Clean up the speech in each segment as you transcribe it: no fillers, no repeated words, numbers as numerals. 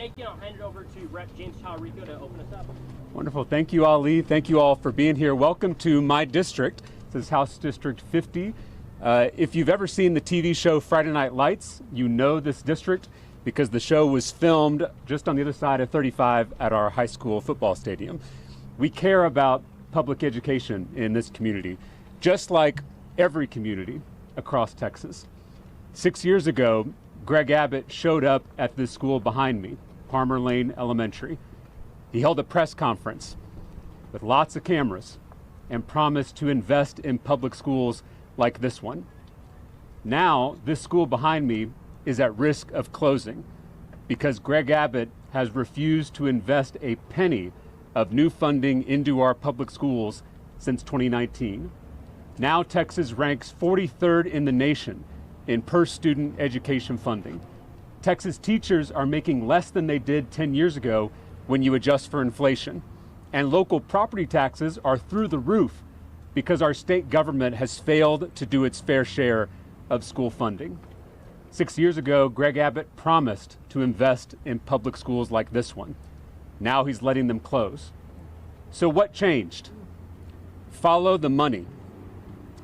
Thank you. I'll hand it over to Rep. James Talarico to open us up. Wonderful. Thank you, Ali. Thank you all for being here. Welcome to my district. This is House District 50. If you've ever seen the TV show Friday Night Lights, you know this district because the show was filmed just on the other side of 35 at our high school football stadium. We care about public education in this community, just like every community across Texas. 6 years ago, Greg Abbott showed up at this school behind me, Palmer Lane Elementary. He held a press conference with lots of cameras and promised to invest in public schools like this one. Now, this school behind me is at risk of closing because Greg Abbott has refused to invest a penny of new funding into our public schools since 2019. Now Texas ranks 43rd in the nation in per student education funding. Texas teachers are making less than they did 10 years ago when you adjust for inflation. And local property taxes are through the roof because our state government has failed to do its fair share of school funding. 6 years ago, Greg Abbott promised to invest in public schools like this one. Now he's letting them close. So what changed? Follow the money.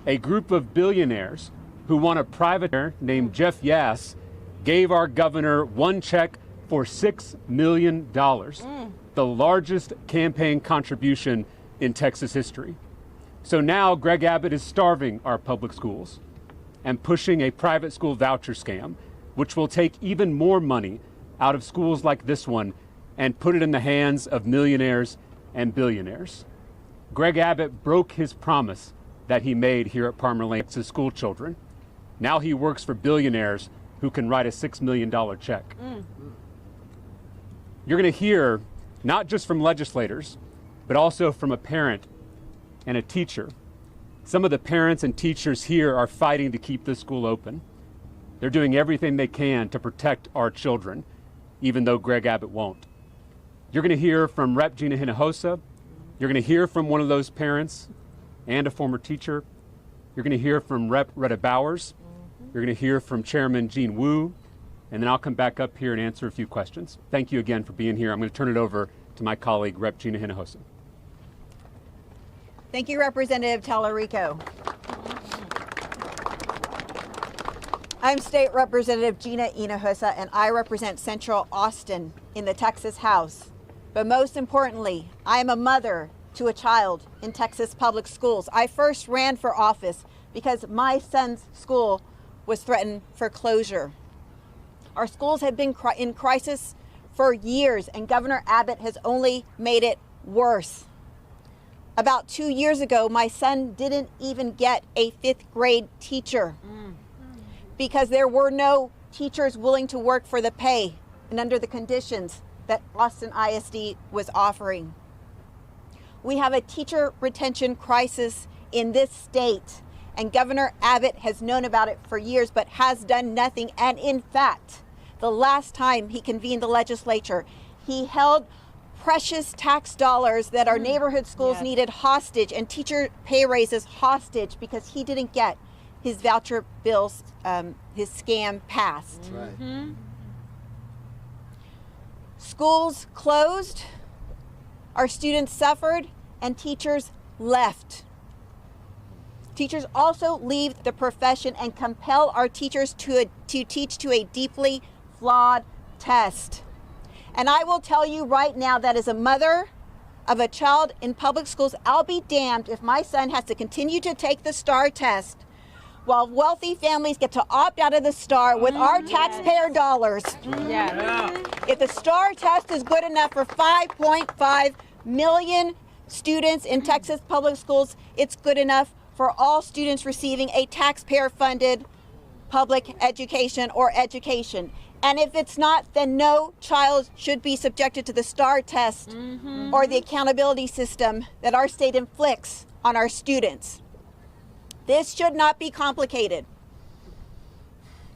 A group of billionaires who want a private named Jeff Yass gave our governor one check for $6 million, the largest campaign contribution in Texas history. So now Greg Abbott is starving our public schools and pushing a private school voucher scam, which will take even more money out of schools like this one and put it in the hands of millionaires and billionaires. Greg Abbott broke his promise that he made here at Palmer Lane to school children. Now he works for billionaires who can write a $6 million check. You're going to hear not just from legislators, but also from a parent and a teacher. Some of the parents and teachers here are fighting to keep this school open. They're doing everything they can to protect our children, even though Greg Abbott won't. You're going to hear from Rep. Gina Hinojosa. You're going to hear from one of those parents and a former teacher. You're going to hear from Rep. Retta Bowers. You're going to hear from Chairman Gene Wu. And then I'll come back up here and answer a few questions. Thank you again for being here. I'm going to turn it over to my colleague, Rep. Gina Hinojosa. Thank you, Representative Talarico. I'm State Representative Gina Hinojosa, and I represent Central Austin in the Texas House. But most importantly, I am a mother to a child in Texas public schools. I first ran for office because my son's school was threatened for closure. Our schools have been in crisis for years, and Governor Abbott has only made it worse. About 2 years ago, my son didn't even get a 5th grade teacher because there were no teachers willing to work for the pay and under the conditions that Austin ISD was offering. We have a teacher retention crisis in this state, and Governor Abbott has known about it for years but has done nothing. And in fact, the last time he convened the legislature, he held precious tax dollars that our neighborhood schools needed hostage and teacher pay raises hostage because he didn't get his voucher bills, his scam passed. Right. Schools closed, our students suffered, and teachers left. Teachers also leave the profession and compel our teachers to teach to a deeply flawed test. And I will tell you right now that as a mother of a child in public schools, I'll be damned if my son has to continue to take the STAR test while wealthy families get to opt out of the STAR with our taxpayer dollars. If the STAR test is good enough for 5.5 million students in Texas public schools, it's good enough for all students receiving a taxpayer-funded public education or education. And if it's not, then no child should be subjected to the STAR test or the accountability system that our state inflicts on our students. This should not be complicated.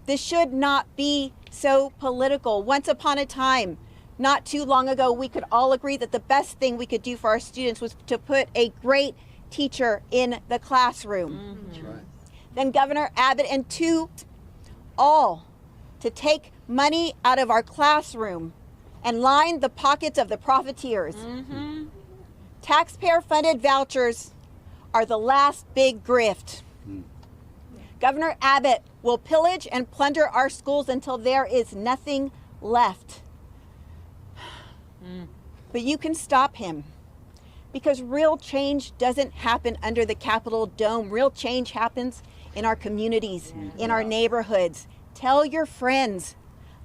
This should not be so political. Once upon a time, not too long ago, we could all agree that the best thing we could do for our students was to put a great teacher in the classroom. That's right. Then Governor Abbott and all to take money out of our classroom and line the pockets of the profiteers. Taxpayer-funded vouchers are the last big grift. Governor Abbott will pillage and plunder our schools until there is nothing left. But you can stop him, because real change doesn't happen under the Capitol dome. Real change happens in our communities, in our neighborhoods. Tell your friends.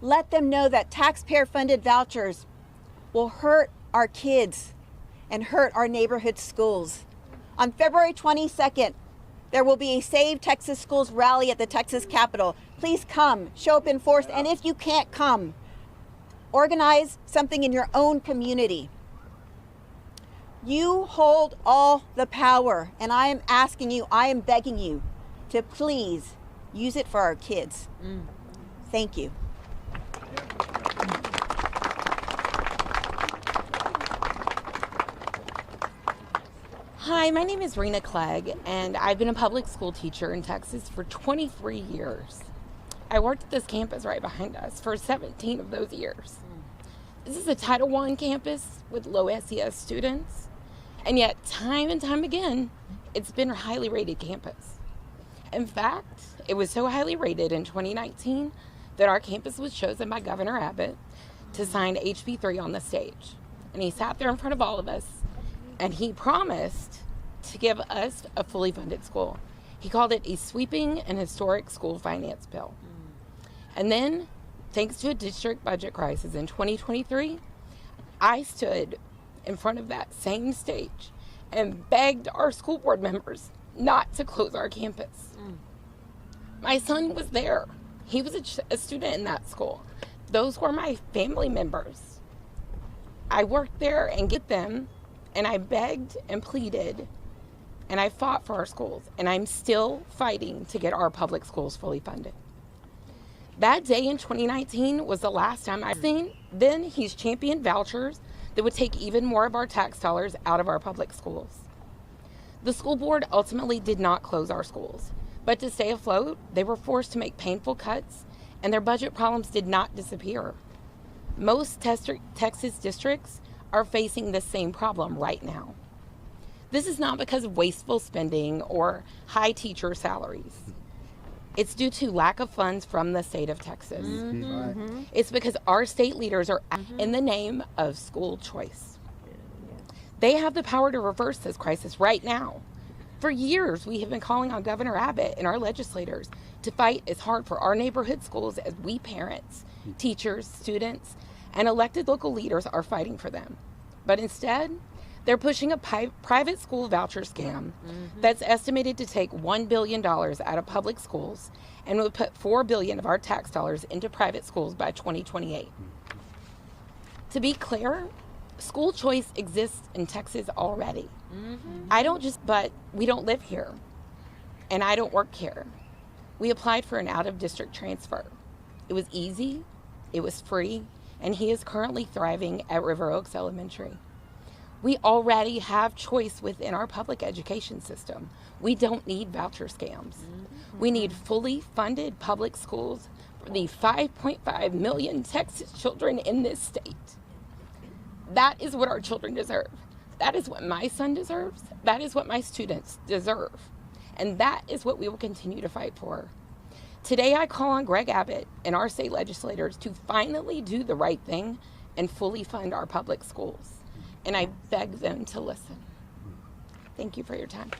Let them know that taxpayer-funded vouchers will hurt our kids and hurt our neighborhood schools. On February 22nd, there will be a Save Texas Schools rally at the Texas Capitol. Please come, show up in force, and if you can't come, organize something in your own community. You hold all the power, and I am asking you, I am begging you to please use it for our kids. Thank you. Hi, my name is Rena Clegg, and I've been a public school teacher in Texas for 23 years. I worked at this campus right behind us for 17 of those years. This is a Title I campus with low SES students, and yet time and time again, it's been a highly rated campus. In fact, it was so highly rated in 2019 that our campus was chosen by Governor Abbott to sign HB 3 on the stage. And he sat there in front of all of us, and he promised to give us a fully funded school. He called it a sweeping and historic school finance bill. And then, thanks to a district budget crisis in 2023, I stood in front of that same stage and begged our school board members not to close our campus. My son was there. He was a student in that school. Those were my family members. I worked there and get them, and I begged and pleaded, and I fought for our schools, and I'm still fighting to get our public schools fully funded. That day in 2019 was the last time I've seen. Then he's championed vouchers that would take even more of our tax dollars out of our public schools. The school board ultimately did not close our schools, but to stay afloat, they were forced to make painful cuts, and their budget problems did not disappear. Most Texas districts are facing the same problem right now. This is not because of wasteful spending or high teacher salaries. It's due to lack of funds from the state of Texas. It's because our state leaders are in the name of school choice. They have the power to reverse this crisis right now. For years, we have been calling on Governor Abbott and our legislators to fight as hard for our neighborhood schools as we parents, teachers, students, and elected local leaders are fighting for them. But instead, they're pushing a private school voucher scam that's estimated to take $1 billion out of public schools and would put $4 billion of our tax dollars into private schools by 2028. To be clear, school choice exists in Texas already. But we don't live here, and I don't work here. We applied for an out-of-district transfer. It was easy, it was free, and he is currently thriving at River Oaks Elementary. We already have choice within our public education system. We don't need voucher scams. We need fully funded public schools for the 5.5 million Texas children in this state. That is what our children deserve. That is what my son deserves. That is what my students deserve. And that is what we will continue to fight for. Today, I call on Greg Abbott and our state legislators to finally do the right thing and fully fund our public schools. And I beg them to listen. Thank you for your time.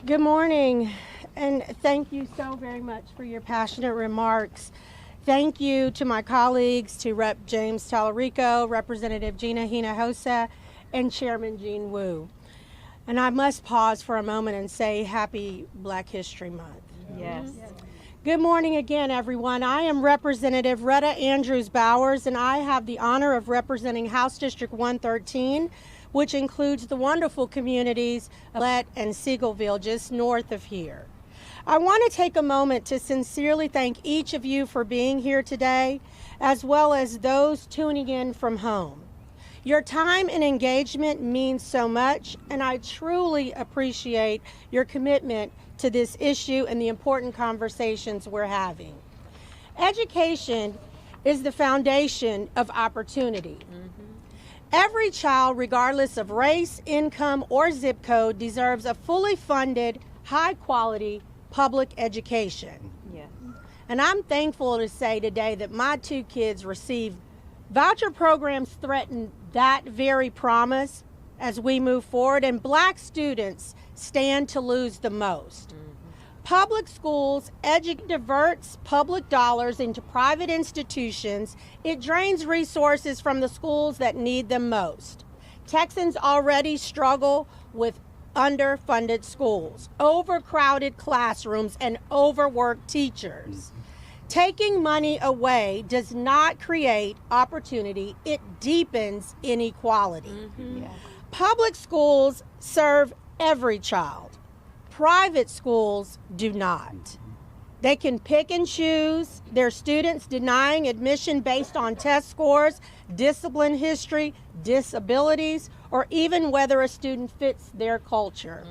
Good morning, and thank you so very much for your passionate remarks. Thank you to my colleagues, to Rep. James Tallarico, Representative Gina Hinojosa, and Chairman Gene Wu. And I must pause for a moment and say Happy Black History Month. Yes. Good morning again, everyone. I am Representative Retta Andrews Bowers, and I have the honor of representing House District 113, which includes the wonderful communities of Abbott and Siegelville, just north of here. I want to take a moment to sincerely thank each of you for being here today, as well as those tuning in from home. Your time and engagement means so much, and I truly appreciate your commitment to this issue and the important conversations we're having. Education is the foundation of opportunity. Every child, regardless of race, income, or zip code, deserves a fully funded, high-quality public education. Yes. And I'm thankful to say today that my 2 kids received voucher programs threaten that very promise as we move forward, and Black students stand to lose the most. Public schools diverts public dollars into private institutions. It drains resources from the schools that need them most. Texans already struggle with underfunded schools, overcrowded classrooms, and overworked teachers. Taking money away does not create opportunity, it deepens inequality. Yes. Public schools serve every child. Private schools do not. They can pick and choose their students, denying admission based on test scores, discipline history, disabilities, or even whether a student fits their culture.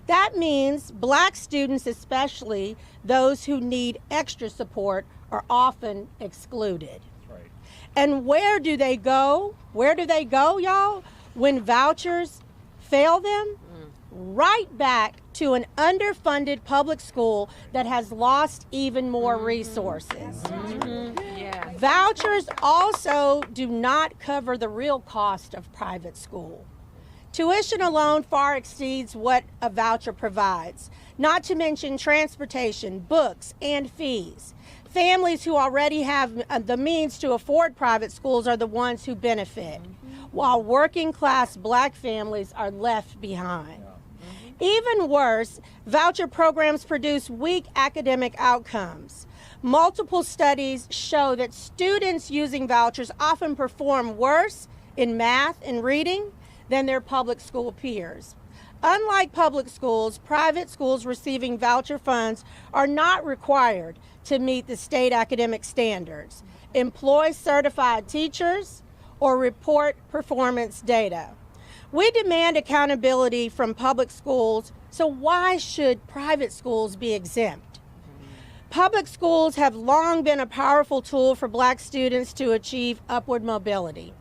That means Black students, especially those who need extra support, are often excluded. Right. And where do they go? Where do they go, y'all, when vouchers fail them? Right back to an underfunded public school that has lost even more resources. Yeah. Vouchers also do not cover the real cost of private school. Tuition alone far exceeds what a voucher provides, not to mention transportation, books, and fees. Families who already have the means to afford private schools are the ones who benefit, while working class Black families are left behind. Even worse, voucher programs produce weak academic outcomes. Multiple studies show that students using vouchers often perform worse in math and reading than their public school peers. Unlike public schools, private schools receiving voucher funds are not required to meet the state academic standards, employ certified teachers, or report performance data. We demand accountability from public schools, so why should private schools be exempt? Public schools have long been a powerful tool for Black students to achieve upward mobility.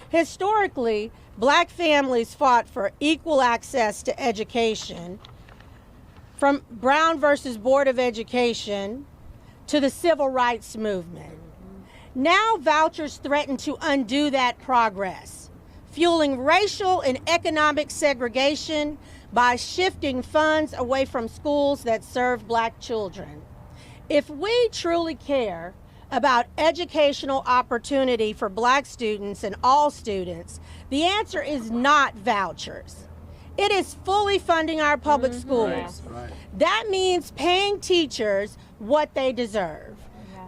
Historically, Black families fought for equal access to education, from Brown versus Board of Education to the Civil Rights Movement. Now vouchers threaten to undo that progress, fueling racial and economic segregation by shifting funds away from schools that serve Black children. If we truly care about educational opportunity for Black students and all students, the answer is not vouchers. It is fully funding our public schools. Right. That means paying teachers what they deserve,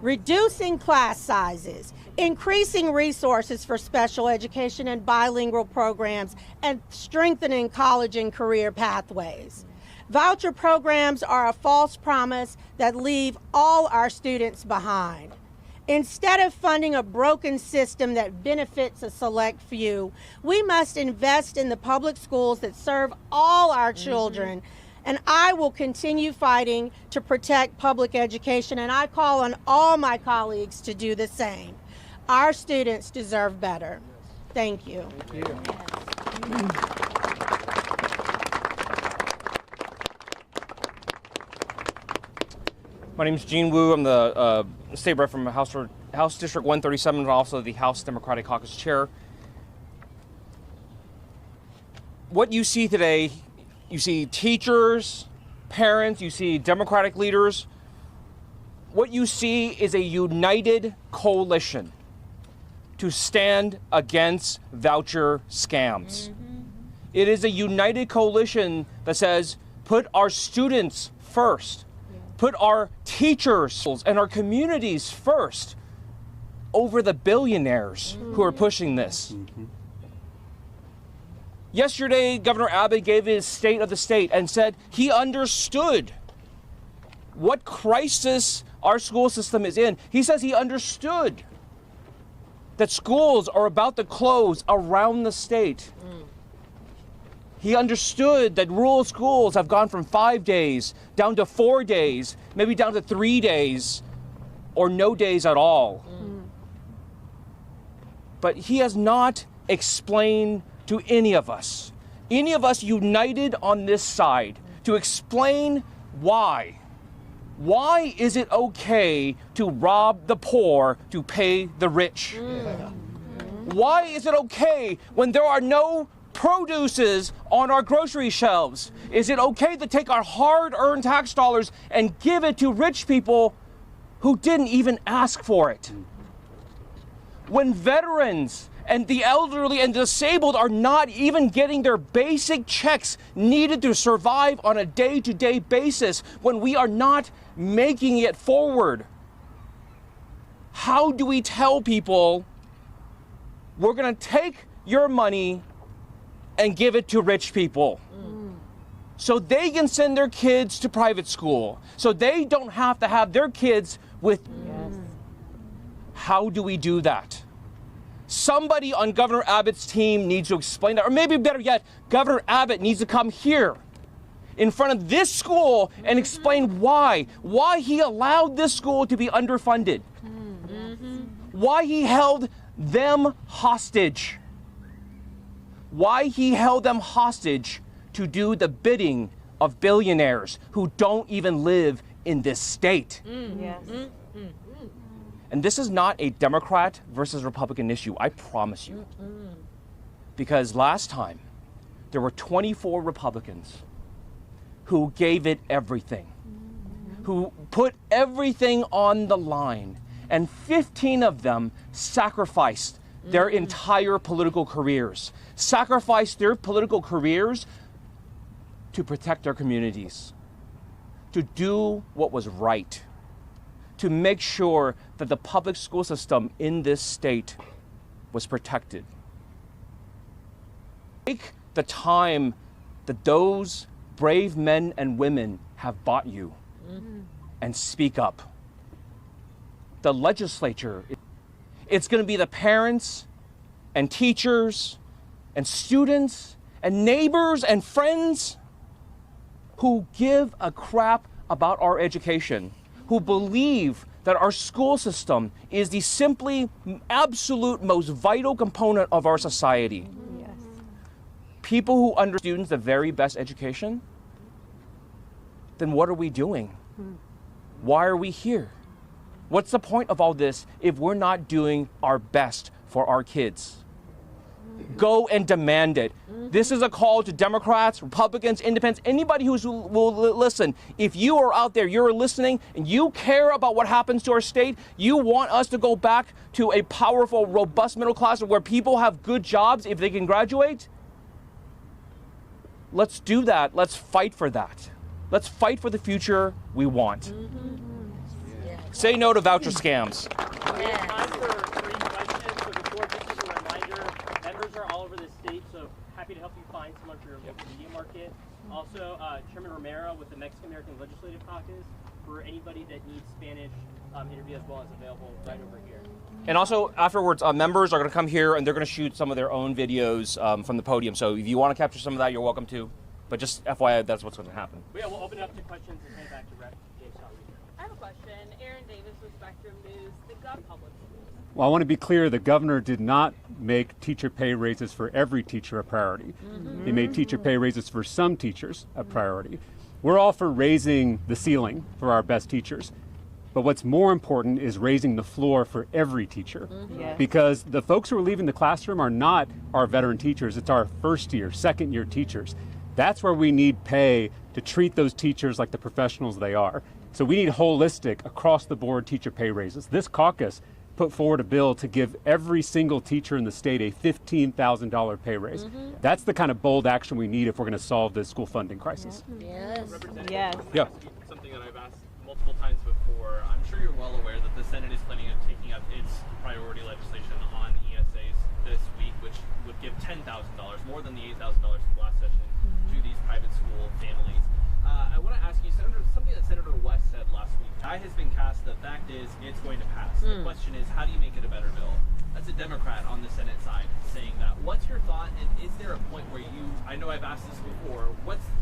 reducing class sizes, increasing resources for special education and bilingual programs, and strengthening college and career pathways. Voucher programs are a false promise that leave all our students behind. Instead of funding a broken system that benefits a select few, we must invest in the public schools that serve all our children. And I will continue fighting to protect public education, and I call on all my colleagues to do the same. Our students deserve better. Thank you. Thank you. My name is Gene Wu. I'm the state rep from House District 137 and also the House Democratic Caucus Chair. What you see today, you see teachers, parents, you see Democratic leaders. What you see is a united coalition to stand against voucher scams. It is a united coalition that says, put our students first. Put our teachers and our communities first over the billionaires who are pushing this. Yesterday, Governor Abbott gave his state of the state and said he understood what crisis our school system is in. He says he understood that schools are about to close around the state. He understood that rural schools have gone from 5 days down to 4 days, maybe down to 3 days, or no days at all. But he has not explained to any of us united on this side, to explain why. Why is it okay to rob the poor to pay the rich? Why is it okay when there are no produces on our grocery shelves? Is it okay to take our hard-earned tax dollars and give it to rich people who didn't even ask for it? When veterans and the elderly and disabled are not even getting their basic checks needed to survive on a day-to-day basis, when we are not making it forward, how do we tell people we're going to take your money and give it to rich people so they can send their kids to private school, so they don't have to have their kids with... How do we do that? Somebody on Governor Abbott's team needs to explain that, or maybe better yet, Governor Abbott needs to come here in front of this school and explain why he allowed this school to be underfunded, why he held them hostage, why he held them hostage to do the bidding of billionaires who don't even live in this state. And this is not a Democrat versus Republican issue, I promise you. Because last time, there were 24 Republicans who gave it everything, who put everything on the line, and 15 of them sacrificed their entire political careers, sacrificed their political careers to protect their communities, to do what was right, to make sure that the public school system in this state was protected. Take the time that those brave men and women have bought you and speak up. The legislature, it's going to be the parents and teachers and students and neighbors and friends who give a crap about our education, who believe that our school system is the simply absolute most vital component of our society. People who understand students the very best education, then what are we doing? Why are we here? What's the point of all this if we're not doing our best for our kids? Go and demand it. This is a call to Democrats, Republicans, Independents, anybody who will listen. If you are out there, you're listening, and you care about what happens to our state, you want us to go back to a powerful, robust middle class where people have good jobs if they can graduate, let's do that. Let's fight for that. Let's fight for the future we want. Say no to voucher scams. We have time for 3 questions, so before this is a reminder, members are all over the state, so happy to help you find someone for your local media market. Also, Chairman Romero with the Mexican American Legislative Caucus, for anybody that needs Spanish interview as well, is available right over here. And also, afterwards, members are going to come here and they're going to shoot some of their own videos from the podium. So if you want to capture some of that, you're welcome to. But just FYI, that's what's going to happen. But yeah, we'll open it up to questions and hand it back to Rep. James Scott. I have a question. Aaron Davis with Spectrum News. The public schools. Well, I want to be clear, the governor did not make teacher pay raises for every teacher a priority. He made teacher pay raises for some teachers a priority. We're all for raising the ceiling for our best teachers. But what's more important is raising the floor for every teacher. Because the folks who are leaving the classroom are not our veteran teachers, it's our first year, second year teachers. That's where we need pay to treat those teachers like the professionals they are. So we need holistic, across the board teacher pay raises. This caucus put forward a bill to give every single teacher in the state a $15,000 pay raise. That's the kind of bold action we need if we're going to solve this school funding crisis. Yes. Yeah. Something that I've asked multiple times before. I'm sure you're well aware that the Senate is planning on taking up its priority legislation on ESAs this week, which would give $10,000, more than the $8,000 last session, to these private school families. I want to ask you, Senator, something that Senator West said last week. I die has been cast. The fact is, it's going to pass. The question is, how do you make it a better bill? That's a Democrat on the Senate side saying that. What's your thought, and is there a point where I know I've asked this before,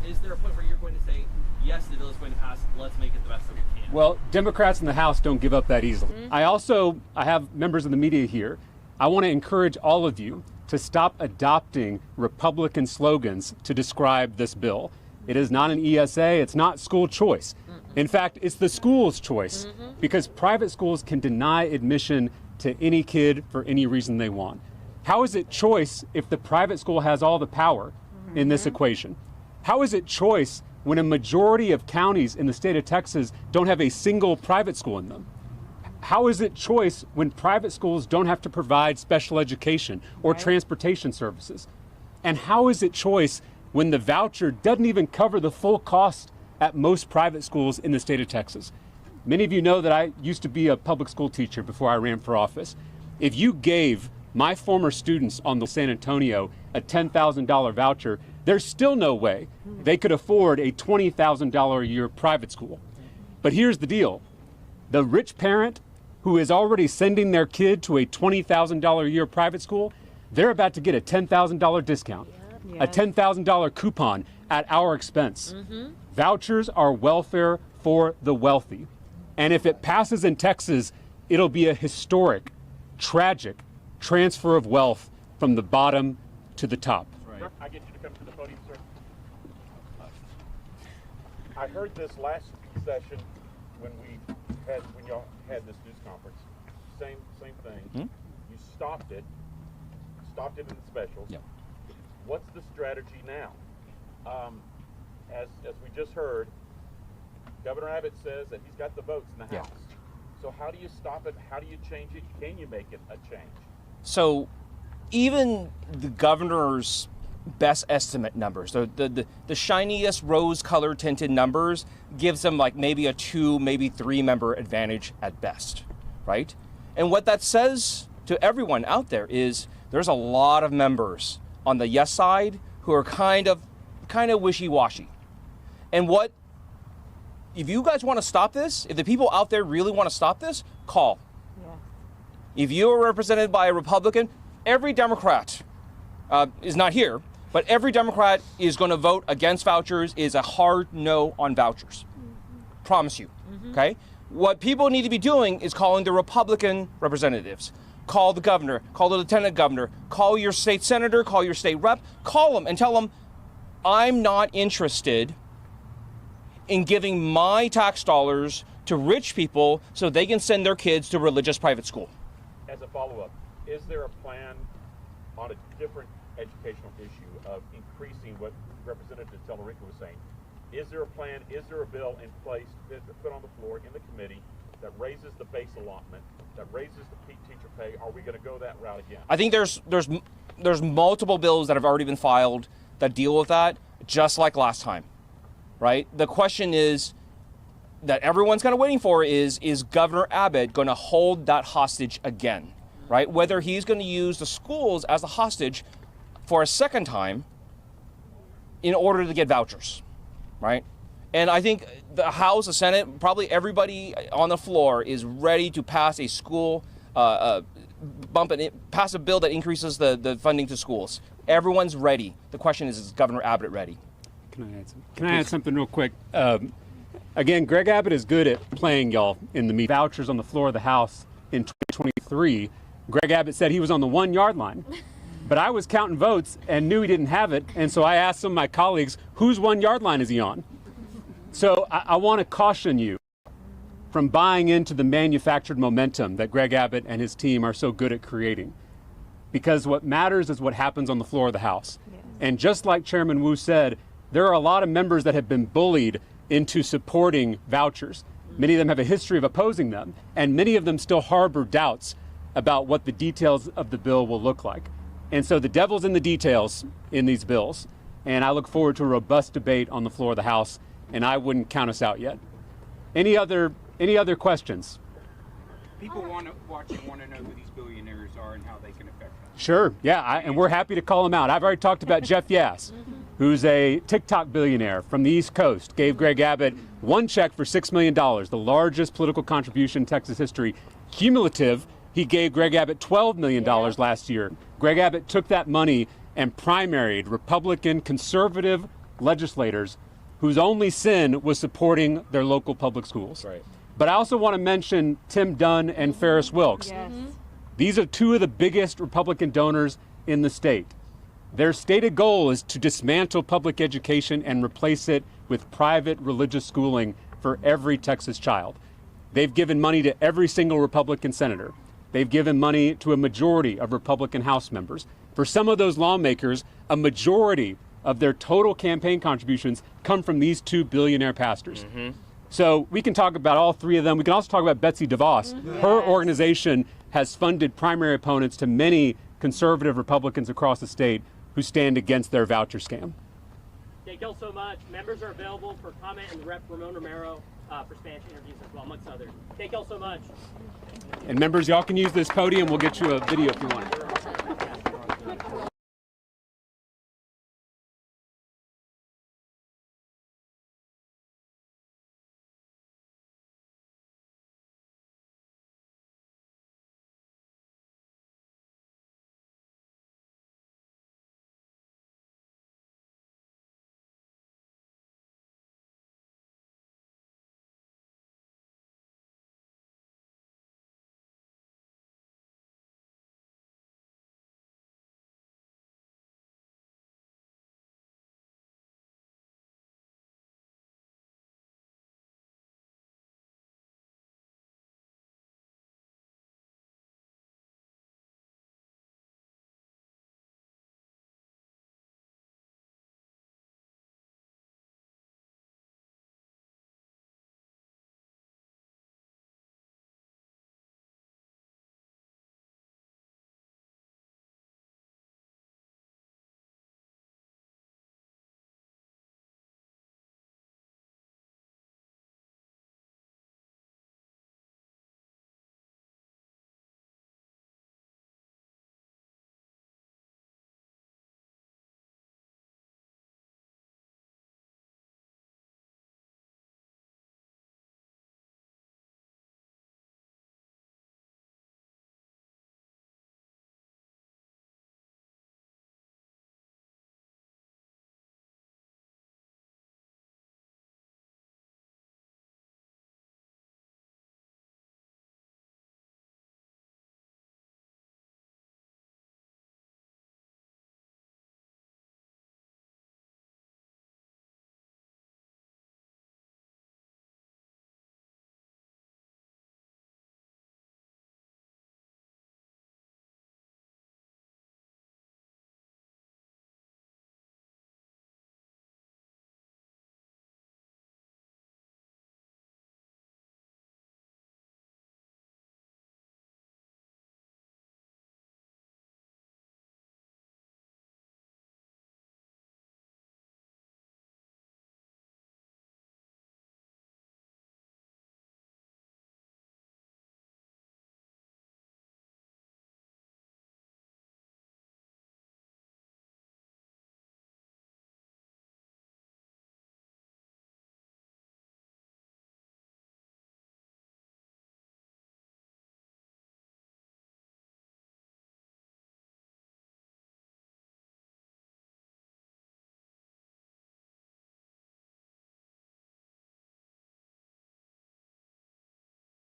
is there a point where you're going to say, yes, the bill is going to pass, let's make it the best that we can? Well, Democrats in the House don't give up that easily. I have members of the media here. I want to encourage all of you to stop adopting Republican slogans to describe this bill. It is not an ESA, it's not school choice. In fact, it's the school's choice because private schools can deny admission to any kid for any reason they want. How is it choice if the private school has all the power in this equation? How is it choice when a majority of counties in the state of Texas don't have a single private school in them? How is it choice when private schools don't have to provide special education or transportation services? And how is it choice when the voucher doesn't even cover the full cost at most private schools in the state of Texas? Many of you know that I used to be a public school teacher before I ran for office. If you gave my former students on the San Antonio a $10,000 voucher, there's still no way they could afford a $20,000 a year private school. But here's the deal. The rich parent who is already sending their kid to a $20,000 a year private school, they're about to get a $10,000 discount, a $10,000 coupon at our expense. Vouchers are welfare for the wealthy. And if it passes in Texas, it'll be a historic, tragic transfer of wealth from the bottom to the top. Right. I get you to come to the podium, sir. I heard this last session when y'all had this news conference. Same thing. You stopped it in the specials. Yep. What's the strategy now? As we just heard, Governor Abbott says that he's got the votes in the House. So how do you stop it? How do you change it? Can you make it a change? So even the governor's best estimate numbers, the shiniest rose-colored tinted numbers, gives them like maybe a 2, maybe 3 member advantage at best, right? And what that says to everyone out there is there's a lot of members on the yes side who are kind of wishy-washy. And if you guys want to stop this, if the people out there really want to stop this, call. If you are represented by a Republican, every Democrat is not here, but every Democrat is going to vote against vouchers, is a hard no on vouchers. Promise you, okay? What people need to be doing is calling the Republican representatives. Call the governor, call the lieutenant governor, call your state senator, call your state rep, call them and tell them, I'm not interested in giving my tax dollars to rich people so they can send their kids to religious private school. As a follow-up, is there a plan on a different educational issue of increasing what Representative Tellerica was saying? Is there a plan, is there a bill in place put on the floor in the committee that raises the base allotment, that raises the teacher pay? Are we going to go that route again? I think there's multiple bills that have already been filed that deal with that, just like last time, right? The question is that everyone's kind of waiting for is Governor Abbott going to hold that hostage again, right? Whether he's going to use the schools as a hostage for a second time in order to get vouchers, right? And I think the House, the Senate, probably everybody on the floor is ready to pass a school, pass a bill that increases the funding to schools. Everyone's ready. The question is Governor Abbott ready? Can I add something real quick? Again, Greg Abbott is good at playing y'all in the vouchers on the floor of the House in 2023. Greg Abbott said he was on the 1-yard line. But I was counting votes and knew he didn't have it, and so I asked some of my colleagues, whose 1-yard line is he on? So I want to caution you from buying into the manufactured momentum that Greg Abbott and his team are so good at creating. Because what matters is what happens on the floor of the House. And just like Chairman Wu said, there are a lot of members that have been bullied into supporting vouchers. Many of them have a history of opposing them, and many of them still harbor doubts about what the details of the bill will look like. And so the devil's in the details in these bills, and I look forward to a robust debate on the floor of the House, and I wouldn't count us out yet. Any other questions? People watching want to know who these billionaires are and how they can affect them. Sure, yeah, and we're happy to call them out. I've already talked about Jeff Yass. who's a TikTok billionaire from the East Coast, gave Greg Abbott one check for $6 million, the largest political contribution in Texas history. Cumulative, he gave Greg Abbott $12 million last year. Greg Abbott took that money and primaried Republican conservative legislators whose only sin was supporting their local public schools. Right. But I also want to mention Tim Dunn and Ferris Wilks. Yes. These are two of the biggest Republican donors in the state. Their stated goal is to dismantle public education and replace it with private religious schooling for every Texas child. They've given money to every single Republican senator. They've given money to a majority of Republican House members. For some of those lawmakers, a majority of their total campaign contributions come from these two billionaire pastors. So we can talk about all three of them. We can also talk about Betsy DeVos. Her organization has funded primary opponents to many conservative Republicans across the state who stand against their voucher scam. Thank you all so much. Members are available for comment, and Rep. Ramon Romero for Spanish interviews as well, amongst others. Thank you all so much. And members, y'all can use this podium. We'll get you a video if you want it.